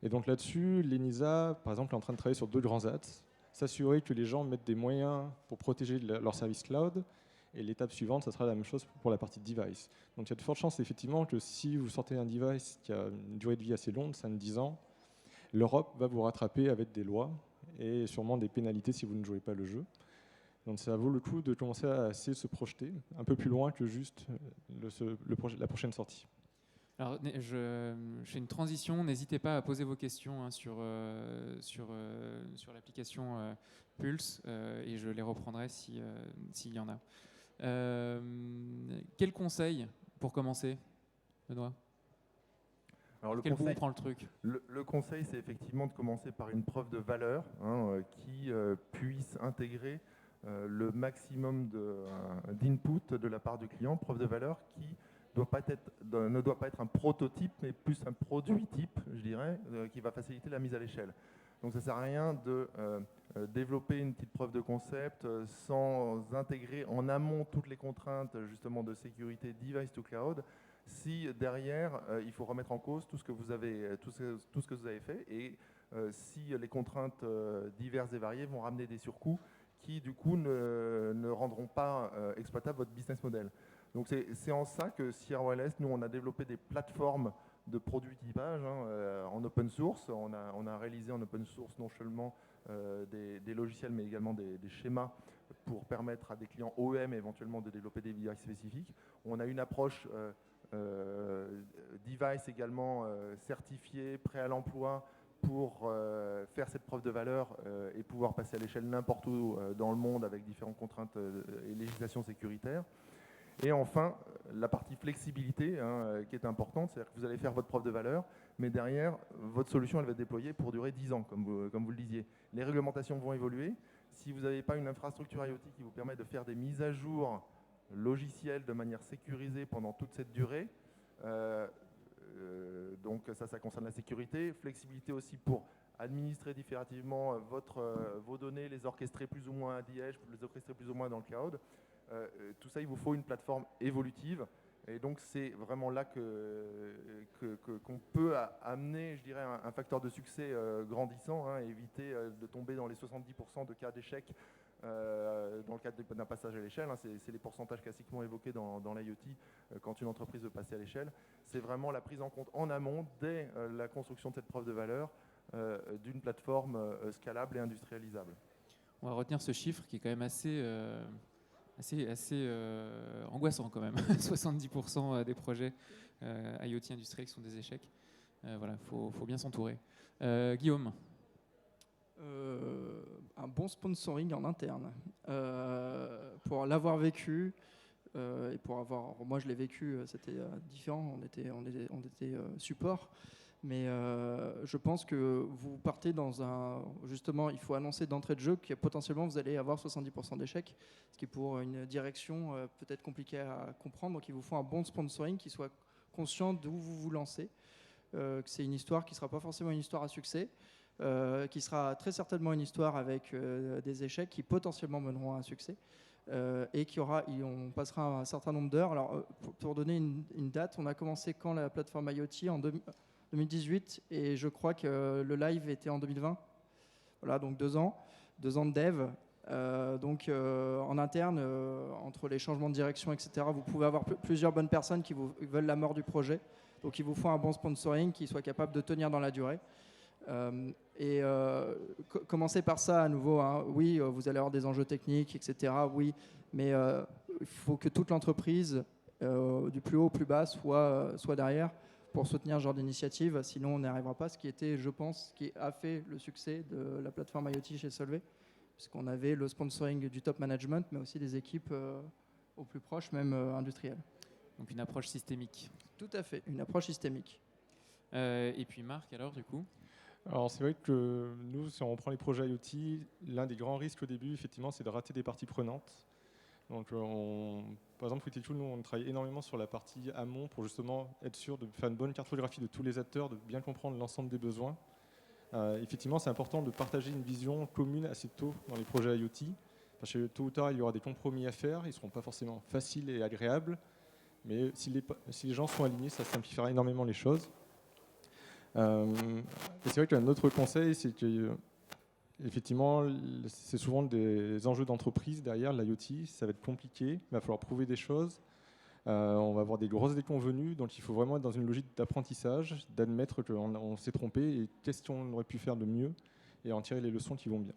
Et donc là-dessus, l'ENISA, par exemple, est en train de travailler sur 2 grands axes. S'assurer que les gens mettent des moyens pour protéger leur service cloud. Et l'étape suivante, ça sera la même chose pour la partie device. Donc il y a de fortes chances effectivement que si vous sortez un device qui a une durée de vie assez longue, 5-10 ans, l'Europe va vous rattraper avec des lois et sûrement des pénalités si vous ne jouez pas le jeu. Donc ça vaut le coup de commencer à essayer de se projeter un peu plus loin que juste la prochaine sortie. Alors, je fais une transition. N'hésitez pas à poser vos questions sur l'application Pulse et je les reprendrai s'il y en a. Quel conseil pour commencer, Benoît? Alors, Quel bout on prend le truc? Le conseil, c'est effectivement de commencer par une preuve de valeur qui puisse intégrer le maximum d'input de la part du client, preuve de valeur qui ne doit pas être un prototype, mais plus un produit type, je dirais, qui va faciliter la mise à l'échelle. Donc ça ne sert à rien de développer une petite preuve de concept sans intégrer en amont toutes les contraintes justement de sécurité device to cloud, si derrière il faut remettre en cause tout ce que vous avez fait et si les contraintes diverses et variées vont ramener des surcoûts qui du coup ne rendront pas exploitable votre business model. Donc c'est en ça que Sierra Wireless, nous on a développé des plateformes de produits typage en open source. On a réalisé en open source non seulement des logiciels mais également des schémas pour permettre à des clients OEM éventuellement de développer des devices spécifiques. On a une approche device également certifié, prêt à l'emploi pour faire cette preuve de valeur et pouvoir passer à l'échelle n'importe où dans le monde avec différentes contraintes et législations sécuritaires. Et enfin, la partie flexibilité qui est importante, c'est-à-dire que vous allez faire votre preuve de valeur, mais derrière, votre solution, elle va être déployée pour durer 10 ans, comme vous le disiez. Les réglementations vont évoluer. Si vous n'avez pas une infrastructure IoT qui vous permet de faire des mises à jour logicielles de manière sécurisée pendant toute cette durée, donc ça concerne la sécurité, flexibilité aussi pour administrer différemment vos données, les orchestrer plus ou moins à the edge, les orchestrer plus ou moins dans le cloud. Tout ça, il vous faut une plateforme évolutive. Et donc, c'est vraiment là qu'on peut amener, je dirais, un facteur de succès grandissant, éviter de tomber dans les 70% de cas d'échec dans le cadre d'un passage à l'échelle. C'est les pourcentages classiquement évoqués dans l'IoT quand une entreprise veut passer à l'échelle. C'est vraiment la prise en compte en amont, dès la construction de cette preuve de valeur, d'une plateforme scalable et industrialisable. On va retenir ce chiffre qui est quand même assez angoissant quand même. 70% des projets IoT industriels qui sont des échecs. Voilà, faut bien s'entourer. Guillaume. Un bon sponsoring en interne. Pour l'avoir vécu et pour avoir, moi je l'ai vécu, c'était différent. On était support. Mais je pense que vous partez dans justement, il faut annoncer d'entrée de jeu que potentiellement vous allez avoir 70% d'échecs, ce qui est pour une direction peut-être compliqué à comprendre. Donc il vous faut un bon sponsoring qui soit conscient d'où vous vous lancez, que c'est une histoire qui ne sera pas forcément une histoire à succès, qui sera très certainement une histoire avec des échecs qui potentiellement mèneront à un succès. Et on passera un certain nombre d'heures. Alors pour donner une date, on a commencé quand la plateforme IoT en 2018 et je crois que le live était en 2020. Voilà, donc 2 ans de dev. En interne, entre les changements de direction, etc., vous pouvez avoir plusieurs bonnes personnes qui veulent la mort du projet. Donc il vous faut un bon sponsoring qui soit capable de tenir dans la durée. Commencez par ça à nouveau. Oui, vous allez avoir des enjeux techniques, etc. Oui, mais il faut que toute l'entreprise, du plus haut au plus bas, soit derrière pour soutenir ce genre d'initiative, sinon on n'y arrivera pas, ce qui était, je pense, ce qui a fait le succès de la plateforme IoT chez Solvay, puisqu'on avait le sponsoring du top management, mais aussi des équipes au plus proche, même industrielles. Donc une approche systémique. Tout à fait, une approche systémique. Et puis Marc, alors du coup Alors c'est vrai que nous, si on reprend les projets IoT, l'un des grands risques au début, effectivement, c'est de rater des parties prenantes. Donc, par exemple, Witty-Tool, nous, on travaille énormément sur la partie amont pour justement être sûr de faire une bonne cartographie de tous les acteurs, de bien comprendre l'ensemble des besoins. Effectivement, c'est important de partager une vision commune assez tôt dans les projets IoT, parce que tôt ou tard, il y aura des compromis à faire. Ils ne seront pas forcément faciles et agréables, mais si les gens sont alignés, ça simplifiera énormément les choses. Et c'est vrai qu'un autre conseil, c'est que effectivement, c'est souvent des enjeux d'entreprise derrière l'IoT. Ça va être compliqué, il va falloir prouver des choses. On va avoir des grosses déconvenues, donc il faut vraiment être dans une logique d'apprentissage, d'admettre qu'on s'est trompé et qu'est-ce qu'on aurait pu faire de mieux et en tirer les leçons qui vont bien.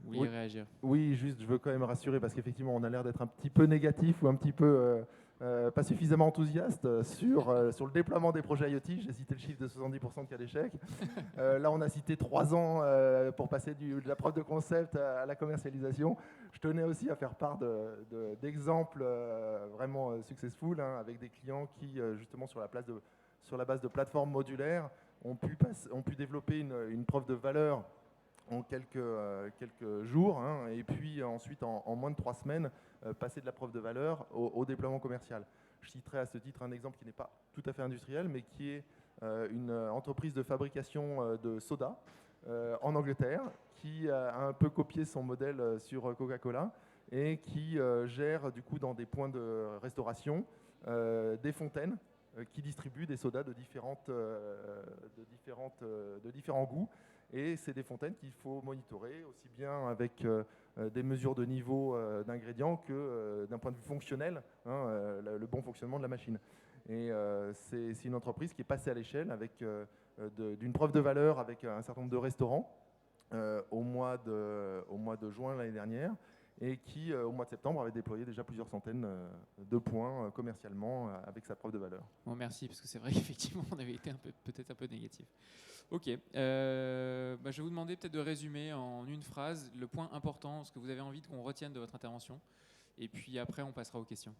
Oui, réagir. Oui, juste, je veux quand même rassurer parce qu'effectivement, on a l'air d'être un petit peu négatif ou un petit peu pas suffisamment enthousiaste sur le déploiement des projets IoT. J'ai cité le chiffre de 70% de cas d'échec. Là, on a cité 3 ans pour passer de la preuve de concept à la commercialisation. Je tenais aussi à faire part d'exemples vraiment successful avec des clients qui, justement, sur la base de plateformes modulaires, ont pu développer une preuve de valeur en quelques jours, et puis ensuite en moins de 3 semaines passer de la preuve de valeur au déploiement commercial. Je citerai à ce titre un exemple qui n'est pas tout à fait industriel, mais qui est une entreprise de fabrication de soda en Angleterre, qui a un peu copié son modèle sur Coca-Cola et qui gère du coup dans des points de restauration des fontaines qui distribuent des sodas de différents goûts. Et c'est des fontaines qu'il faut monitorer aussi bien avec des mesures de niveau d'ingrédients que d'un point de vue fonctionnel, le bon fonctionnement de la machine. Et c'est une entreprise qui est passée à l'échelle avec d'une preuve de valeur avec un certain nombre de restaurants au mois de juin l'année dernière. et qui, au mois de septembre, avait déployé déjà plusieurs centaines de points commercialement avec sa preuve de valeur. Bon, merci, parce que c'est vrai qu'effectivement, on avait été peut-être un peu négatif. Ok, je vais vous demander peut-être de résumer en une phrase le point important, ce que vous avez envie qu'on retienne de votre intervention, et puis après, on passera aux questions.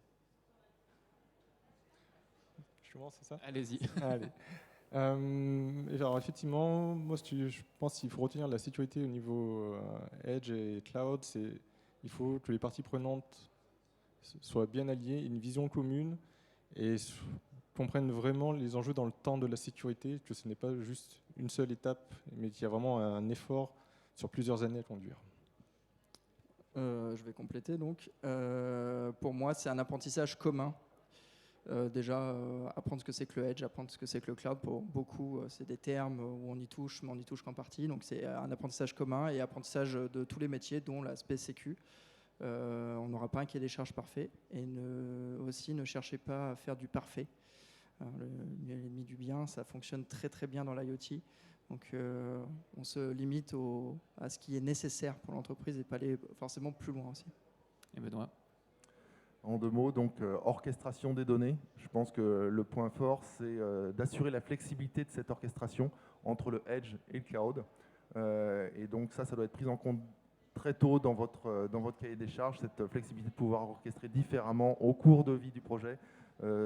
Je commence, c'est ça? Allez-y. Allez. Alors effectivement, moi je pense qu'il faut retenir la sécurité au niveau Edge et Cloud. Il faut que les parties prenantes soient bien alliées, une vision commune et comprennent vraiment les enjeux dans le temps de la sécurité, que ce n'est pas juste une seule étape, mais qu'il y a vraiment un effort sur plusieurs années à conduire. Je vais compléter donc. Pour moi, c'est un apprentissage commun. Déjà, apprendre ce que c'est que le Edge, apprendre ce que c'est que le Cloud, pour beaucoup, c'est des termes où on y touche, mais on n'y touche qu'en partie. Donc c'est un apprentissage commun et apprentissage de tous les métiers, dont l'aspect sécu. On n'aura pas un cahier des charges parfait et aussi ne cherchez pas à faire du parfait. L'ennemi du bien, ça fonctionne très très bien dans l'IoT. Donc on se limite à ce qui est nécessaire pour l'entreprise et pas aller forcément plus loin aussi. Et Benoît? En 2 mots, donc orchestration des données. Je pense que le point fort, c'est d'assurer la flexibilité de cette orchestration entre le Edge et le Cloud. Et donc ça doit être pris en compte très tôt dans votre cahier des charges, cette flexibilité de pouvoir orchestrer différemment au cours de vie du projet,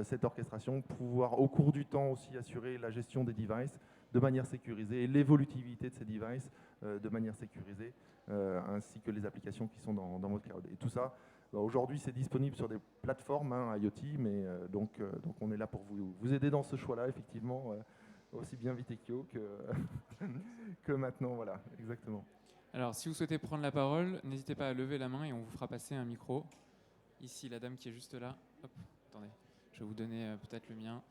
cette orchestration, pouvoir au cours du temps aussi assurer la gestion des devices de manière sécurisée et l'évolutivité de ces devices de manière sécurisée, ainsi que les applications qui sont dans votre cloud. Et tout ça, aujourd'hui, c'est disponible sur des plateformes IoT, mais donc on est là pour vous aider dans ce choix-là, effectivement, aussi bien Vitekio que maintenant, voilà, exactement. Alors, si vous souhaitez prendre la parole, n'hésitez pas à lever la main et on vous fera passer un micro. Ici, la dame qui est juste là. Hop, attendez, je vais vous donner peut-être le mien.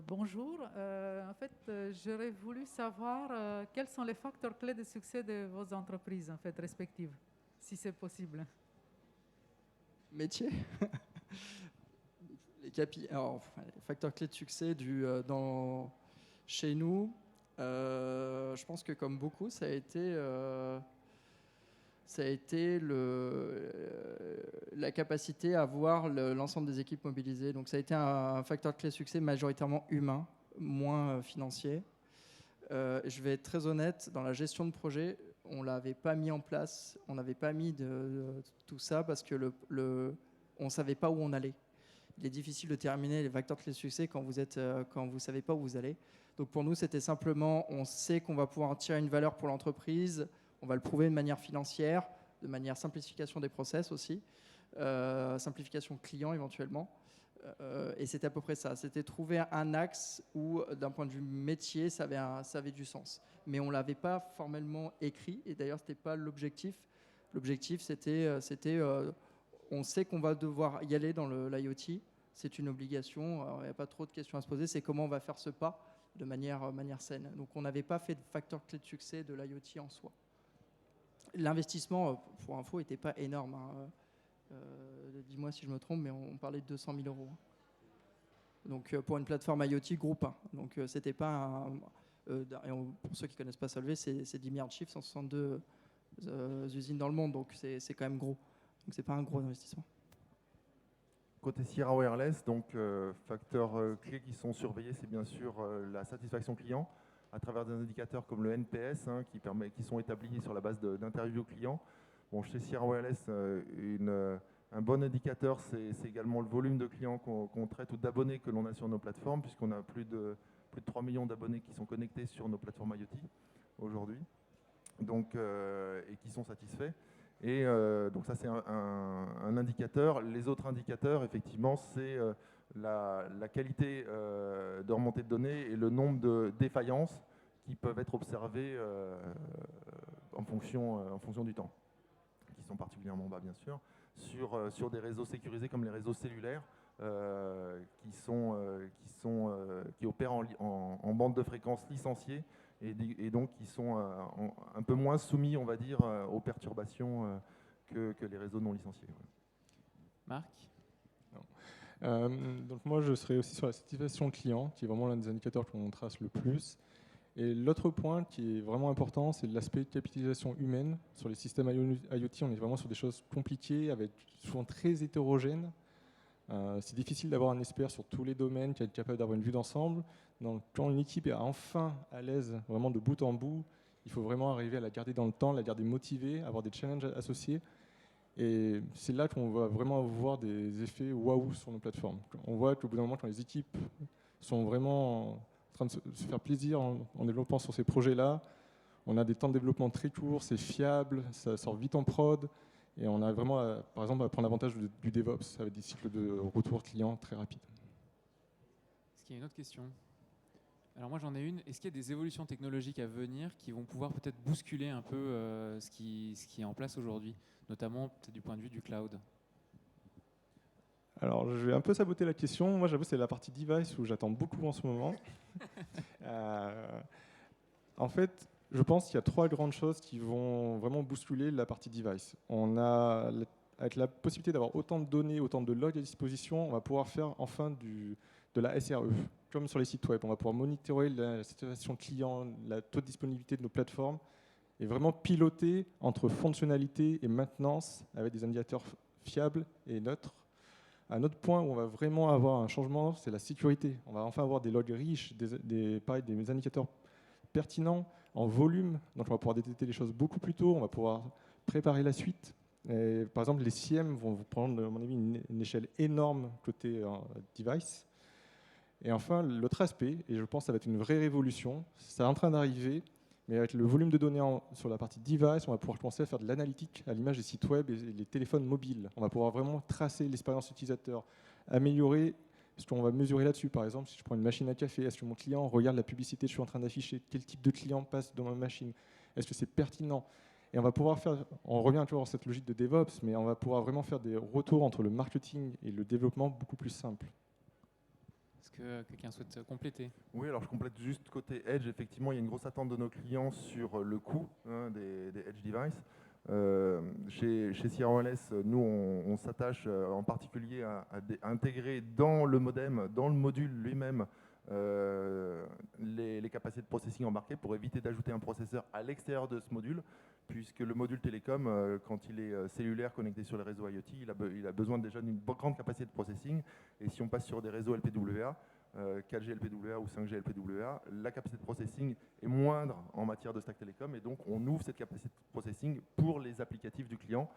Bonjour. En fait, j'aurais voulu savoir quels sont les facteurs clés de succès de vos entreprises, en fait, respectives, si c'est possible. Métier. Alors, les facteurs clés de succès chez nous, je pense que comme beaucoup, ça a été la capacité à voir l'ensemble des équipes mobilisées. Donc ça a été un facteur clé de succès majoritairement humain, moins financier. Je vais être très honnête, dans la gestion de projet, on ne l'avait pas mis en place, on n'avait pas mis tout ça parce que on ne savait pas où on allait. Il est difficile de terminer les facteurs clés de succès quand vous ne savez pas où vous allez. Donc pour nous, c'était simplement, on sait qu'on va pouvoir en tirer une valeur pour l'entreprise, on va le prouver de manière financière, de manière simplification des process aussi, simplification client éventuellement. Et c'était à peu près ça. C'était trouver un axe où, d'un point de vue métier, ça avait du sens. Mais on ne l'avait pas formellement écrit. Et d'ailleurs, ce n'était pas l'objectif. L'objectif, c'était on sait qu'on va devoir y aller dans l'IoT. C'est une obligation. Il n'y a pas trop de questions à se poser. C'est comment on va faire ce pas de manière saine. Donc, on n'avait pas fait de facteur clé de succès de l'IoT en soi. L'investissement, pour info, n'était pas énorme. Dis-moi si je me trompe, mais on parlait de 200 000 euros. Donc pour une plateforme IoT groupe 1. Donc c'était pas pour ceux qui ne connaissent pas Solvay, c'est 10 milliards de chiffres, 162 usines dans le monde. Donc c'est quand même gros. Donc c'est pas un gros investissement. Côté Sierra Wireless, donc facteurs clés qui sont surveillés, c'est bien sûr la satisfaction client à travers des indicateurs comme le NPS qui sont établis sur la base d'interviews clients. Bon, chez Sierra Wireless, un bon indicateur, c'est également le volume de clients qu'on traite ou d'abonnés que l'on a sur nos plateformes, puisqu'on a plus de 3 millions d'abonnés qui sont connectés sur nos plateformes IoT aujourd'hui, et qui sont satisfaits. Et donc ça, c'est un indicateur. Les autres indicateurs, effectivement, c'est la qualité de remontée de données et le nombre de défaillances qui peuvent être observées en fonction du temps, qui sont particulièrement bas, bien sûr, sur des réseaux sécurisés comme les réseaux cellulaires qui opèrent en bande de fréquence licenciée et donc qui sont un peu moins soumis, on va dire, aux perturbations que les réseaux non licenciés. Ouais. Marc? Donc moi, je serai aussi sur la satisfaction client, qui est vraiment l'un des indicateurs qu'on trace le plus. Et l'autre point qui est vraiment important, c'est l'aspect capitalisation humaine. Sur les systèmes IoT, on est vraiment sur des choses compliquées, avec souvent très hétérogènes. C'est difficile d'avoir un expert sur tous les domaines qui est capable d'avoir une vue d'ensemble. Donc, quand une équipe est enfin à l'aise, vraiment de bout en bout, il faut vraiment arriver à la garder dans le temps, la garder motivée, avoir des challenges associés. Et c'est là qu'on va vraiment voir des effets waouh sur nos plateformes. On voit qu'au bout d'un moment, quand les équipes sont vraiment en train de se faire plaisir en développant sur ces projets-là, on a des temps de développement très courts, c'est fiable, ça sort vite en prod, et on a vraiment, par exemple, à prendre l'avantage du DevOps avec des cycles de retour client très rapides. Est-ce qu'il y a une autre question? Alors moi j'en ai une. Est-ce qu'il y a des évolutions technologiques à venir qui vont pouvoir peut-être bousculer un peu ce qui est en place aujourd'hui, notamment peut-être du point de vue du cloud? Alors, je vais un peu saboter la question. Moi, j'avoue, c'est la partie device où j'attends beaucoup en ce moment. En fait, je pense qu'il y a 3 grandes choses qui vont vraiment bousculer la partie device. Avec la possibilité d'avoir autant de données, autant de logs à disposition, on va pouvoir faire enfin de la SRE, comme sur les sites web. On va pouvoir monitorer la situation client, la taux de disponibilité de nos plateformes, et vraiment piloter entre fonctionnalité et maintenance avec des indicateurs fiables et neutres. Un autre point où on va vraiment avoir un changement, c'est la sécurité. On va enfin avoir des logs riches, des indicateurs pertinents en volume. Donc on va pouvoir détecter les choses beaucoup plus tôt, on va pouvoir préparer la suite. Et par exemple, les SIEM vont vous prendre, à mon avis, une échelle énorme côté device. Et enfin, l'autre aspect, et je pense que ça va être une vraie révolution, c'est en train d'arriver, mais avec le volume de données sur la partie device, on va pouvoir commencer à faire de l'analytique à l'image des sites web et les téléphones mobiles. On va pouvoir vraiment tracer l'expérience utilisateur, améliorer ce qu'on va mesurer là-dessus. Par exemple, si je prends une machine à café, est-ce que mon client regarde la publicité que je suis en train d'afficher? Quel type de client passe dans ma machine? Est-ce que c'est pertinent? Et on va pouvoir faire, on revient toujours dans cette logique de DevOps, mais on va pouvoir vraiment faire des retours entre le marketing et le développement beaucoup plus simples. Est-ce que quelqu'un souhaite compléter? Oui, alors je complète juste côté Edge. Effectivement, il y a une grosse attente de nos clients sur le coût des Edge devices. Chez Sierra Wireless, nous, on s'attache en particulier à intégrer dans le modem, dans le module lui-même, les capacités de processing embarquées pour éviter d'ajouter un processeur à l'extérieur de ce module, puisque le module télécom, quand il est cellulaire connecté sur les réseaux IoT, il a besoin déjà d'une grande capacité de processing. Et si on passe sur des réseaux LPWA, 4G LPWA ou 5G LPWA, la capacité de processing est moindre en matière de stack télécom, et donc on ouvre cette capacité de processing pour les applicatifs du client,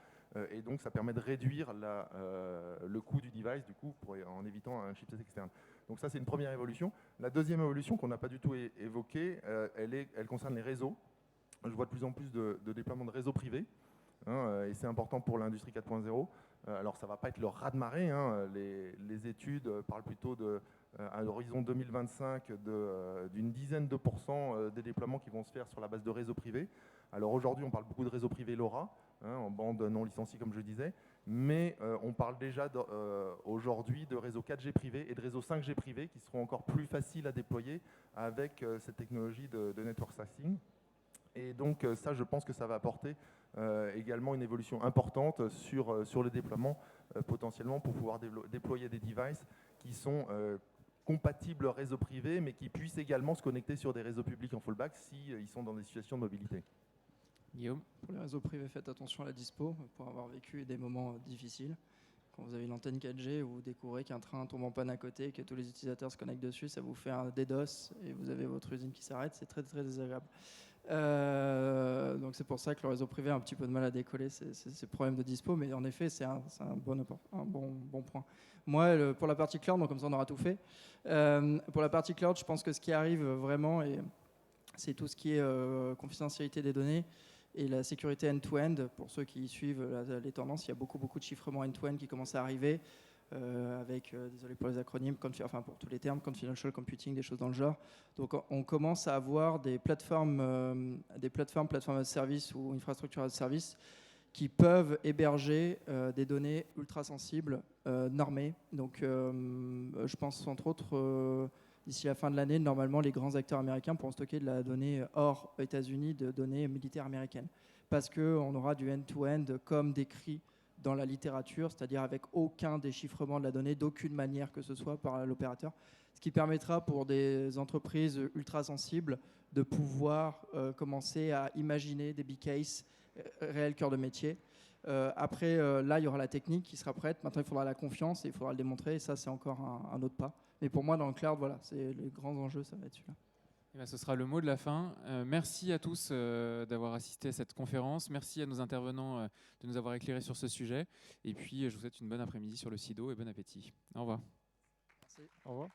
et donc ça permet de réduire le coût du device du coup, en évitant un chipset externe. Donc ça, c'est une première évolution. La deuxième évolution qu'on n'a pas du tout évoquée, elle concerne les réseaux. Je vois de plus en plus de déploiement de réseaux privés, et c'est important pour l'industrie 4.0. Alors ça ne va pas être le raz-de-marée, les études parlent plutôt à l'horizon 2025 d'une dizaine de pourcents des déploiements qui vont se faire sur la base de réseaux privés. Alors aujourd'hui, on parle beaucoup de réseaux privés LoRa, en bande non licenciée comme je disais, mais on parle déjà aujourd'hui de réseaux 4G privés et de réseaux 5G privés qui seront encore plus faciles à déployer avec cette technologie de network slicing. Et donc ça, je pense que ça va apporter également une évolution importante sur le déploiement, potentiellement pour pouvoir déployer des devices qui sont compatibles réseau privé, mais qui puissent également se connecter sur des réseaux publics en fallback s'ils sont dans des situations de mobilité. Guillaume? Pour les réseaux privés, faites attention à la dispo pour avoir vécu des moments difficiles. Quand vous avez une antenne 4G, vous découvrez qu'un train tombe en panne à côté, que tous les utilisateurs se connectent dessus, ça vous fait un DDoS et vous avez votre usine qui s'arrête, c'est très très désagréable. Donc c'est pour ça que le réseau privé a un petit peu de mal à décoller ces problèmes de dispo, mais en effet c'est un bon point. Moi, pour la partie cloud, donc comme ça on aura tout fait. Pour la partie cloud, je pense que ce qui arrive vraiment, c'est tout ce qui est confidentialité des données et la sécurité end-to-end. Pour ceux qui suivent les tendances, il y a beaucoup de chiffrement end-to-end qui commence à arriver. Avec, désolé pour les acronymes, pour tous les termes, confidential computing, des choses dans le genre. Donc on commence à avoir des plateformes as a service ou infrastructures as a service qui peuvent héberger des données ultra sensibles, normées. Donc je pense entre autres, d'ici la fin de l'année, normalement les grands acteurs américains pourront stocker de la donnée hors États-Unis, de données militaires américaines. Parce qu'on aura du end-to-end comme décrit dans la littérature, c'est-à-dire avec aucun déchiffrement de la donnée, d'aucune manière que ce soit par l'opérateur. ce qui permettra pour des entreprises ultra sensibles de pouvoir commencer à imaginer des big cases réels cœur de métier. Après, là, il y aura la technique qui sera prête. Maintenant, il faudra la confiance et il faudra le démontrer. Et ça, c'est encore un autre pas. Mais pour moi, dans le cloud, voilà, c'est les grands enjeux, ça va être celui-là. Eh bien, ce sera le mot de la fin. Merci à tous d'avoir assisté à cette conférence. Merci à nos intervenants de nous avoir éclairés sur ce sujet. Et puis, je vous souhaite une bonne après-midi sur le SIDO et bon appétit. Au revoir. Merci. Au revoir.